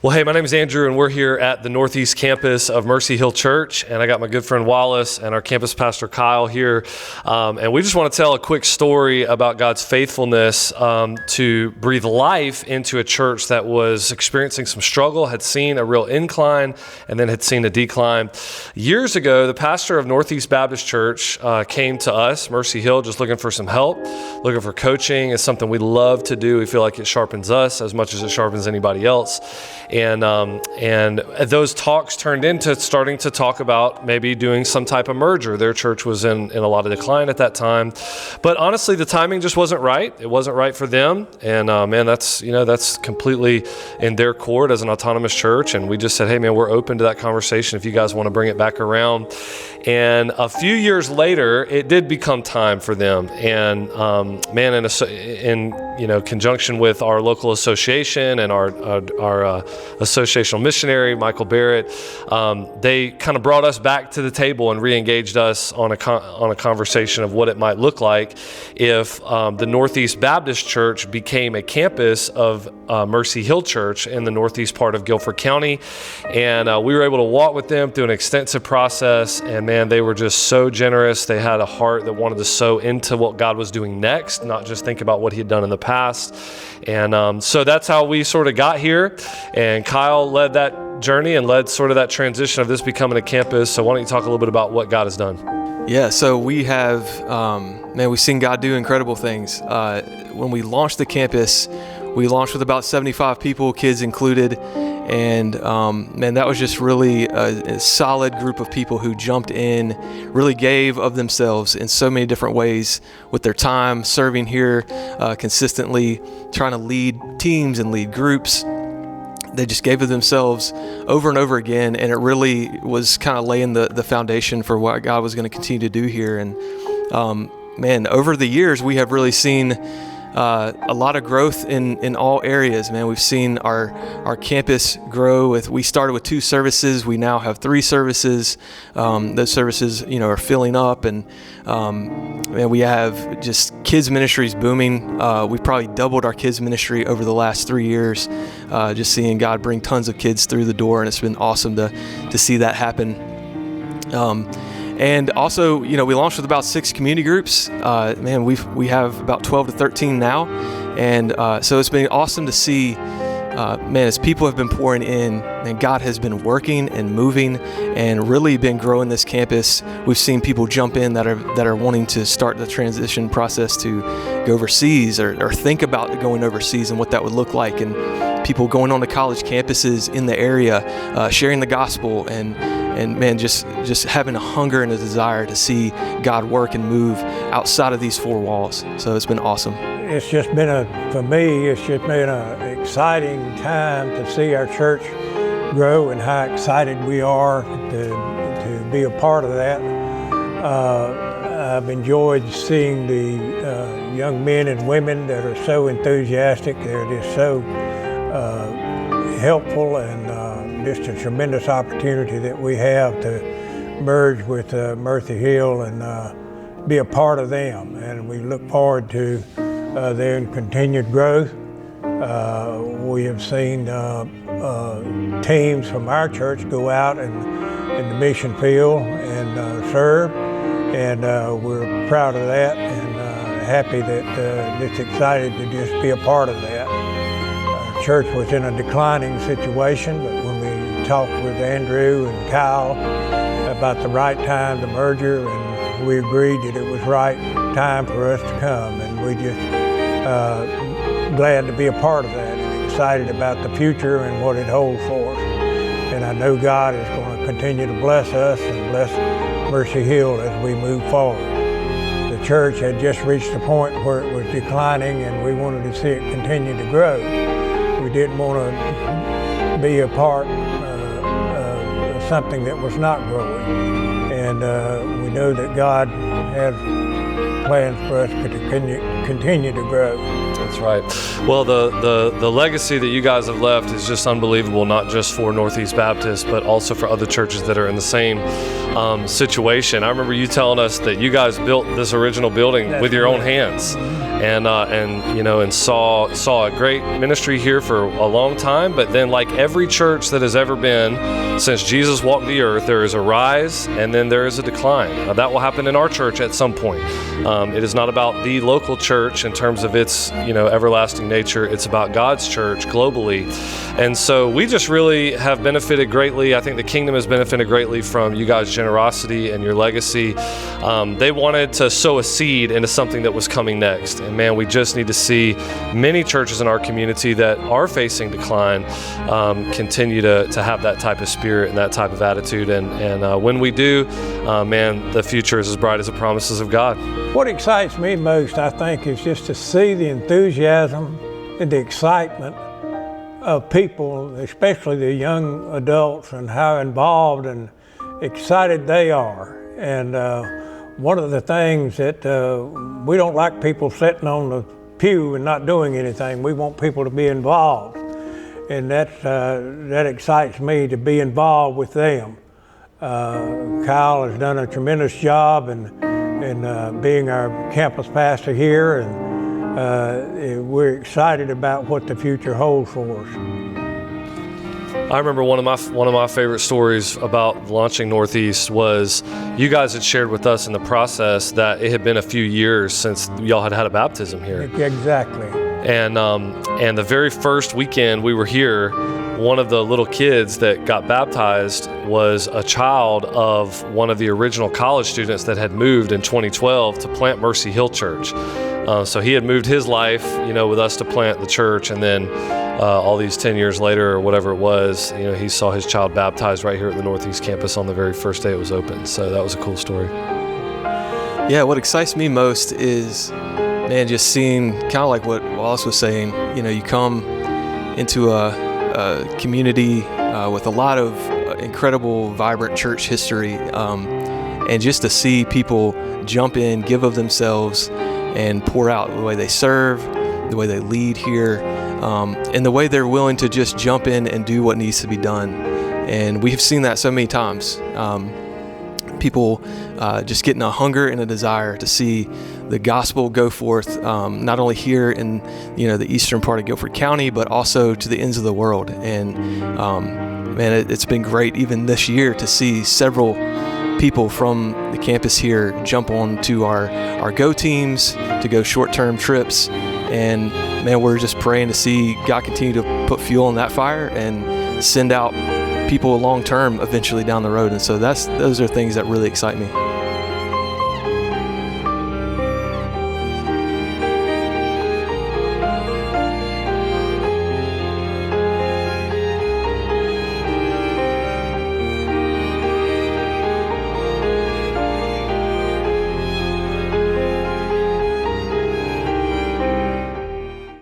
Well, hey, my name is Andrew, and we're here at the Northeast campus of Mercy Hill Church, and I got my good friend Wallace and our campus pastor Kyle here, and we just want to tell a quick story about God's faithfulness to breathe life into a church that was experiencing some struggle, had seen a real incline, and then had seen a decline. Years ago, the pastor of Northeast Baptist Church came to us, Mercy Hill, just looking for some help, looking for coaching. It's something we love to do. We feel like it sharpens us as much as it sharpens anybody else. And those talks turned into starting to talk about maybe doing some type of merger. Their church was in a lot of decline at that time. But honestly, the timing just wasn't right. It wasn't right for them. And that's completely in their court as an autonomous church. And we just said, hey, man, we're open to that conversation if you guys want to bring it back around. And a few years later, it did become time for them. And in conjunction with our local association and our associational missionary, Michael Barrett, they kind of brought us back to the table and re-engaged us on a conversation of what it might look like if the Northeast Baptist Church became a campus of Mercy Hill Church in the northeast part of Guilford County. And we were able to walk with them through an extensive process, and man, they were just so generous. They had a heart that wanted to sow into what God was doing next, not just think about what he had done in the past. And so that's how we sort of got here. And Kyle led that journey and led sort of that transition of this becoming a campus. So why don't you talk a little bit about what God has done? Yeah, so we have, we've seen God do incredible things. When we launched the campus, we launched with about 75 people, kids included. And that was just really a solid group of people who jumped in, really gave of themselves in so many different ways with their time, serving here consistently, trying to lead teams and lead groups. They just gave of themselves over and over again, and it really was kind of laying the foundation for what God was going to continue to do here. And over the years, we have really seen a lot of growth in all areas, man. We've seen our campus grow. We started with 2 services. We now have 3 services. Those services, are filling up, and we have just kids ministries booming. We've probably doubled our kids ministry over the last 3 years, just seeing God bring tons of kids through the door, and it's been awesome to see that happen. And also, we launched with about 6 community groups. We have about 12 to 13 now. And so it's been awesome to see, as people have been pouring in, and God has been working and moving and really been growing this campus. We've seen people jump in that are wanting to start the transition process to go overseas or think about going overseas and what that would look like. And people going on to college campuses in the area, sharing the gospel, and just having a hunger and a desire to see God work and move outside of these 4 walls. So it's been awesome. It's just been an exciting time to see our church grow and how excited we are to be a part of that. I've enjoyed seeing the young men and women that are so enthusiastic. They're just so helpful, and just a tremendous opportunity that we have to merge with Mercy Hill and be a part of them. And we look forward to their continued growth. We have seen teams from our church go out in the mission field and serve, and we're proud of that and happy that just excited to just be a part of that. Our church was in a declining situation, but when we talked with Andrew and Kyle about the right time to merger, and we agreed that it was right time for us to come, and we just glad to be a part of that and excited about the future and what it holds for us. And I know God is going to continue to bless us and bless Mercy Hill as we move forward. The church had just reached a point where it was declining, and we wanted to see it continue to grow. We didn't want to be a part of something that was not growing. And we know that God has plans for us to continue to grow. That's right. Well, the legacy that you guys have left is just unbelievable, not just for Northeast Baptist, but also for other churches that are in the same situation. I remember you telling us that you guys built this original building with your own hands. and saw a great ministry here for a long time. But then, like every church that has ever been since Jesus walked the earth, there is a rise and then there is a decline. That will happen in our church at some point. It is not about the local church in terms of its everlasting nature. It's about God's church globally. And so we just really have benefited greatly. I think the kingdom has benefited greatly from you guys' generosity and your legacy. They wanted to sow a seed into something that was coming next. And man, we just need to see many churches in our community that are facing decline continue to have that type of spirit and that type of attitude. And when we do, man, the future is as bright as the promises of God. What excites me most, I think, is just to see the enthusiasm and the excitement of people, especially the young adults, and how involved and excited they are. And one of the things that we don't like people sitting on the pew and not doing anything. We want people to be involved. And that excites me, to be involved with them. Kyle has done a tremendous job in being our campus pastor here, and we're excited about what the future holds for us. I remember one of my favorite stories about launching Northeast was you guys had shared with us in the process that it had been a few years since y'all had had a baptism here. Exactly. And the very first weekend we were here, one of the little kids that got baptized was a child of one of the original college students that had moved in 2012 to plant Mercy Hill Church. So he had moved his life, with us to plant the church, and then all these 10 years later or whatever it was, he saw his child baptized right here at the Northeast campus on the very first day it was open. So that was a cool story. Yeah, what excites me most is, man, just seeing kind of like what Wallace was saying, you come into a community with a lot of incredible, vibrant church history, and just to see people jump in, give of themselves, and pour out the way they serve, the way they lead here, and the way they're willing to just jump in and do what needs to be done. And we have seen that so many times. People just getting a hunger and a desire to see the gospel go forth, not only here in the eastern part of Guilford County, but also to the ends of the world. And man, it's been great even this year to see several people from the campus here jump on to our go teams to go short-term trips. And man, we're just praying to see God continue to put fuel on that fire and send out people long-term eventually down the road. And so those are things that really excite me.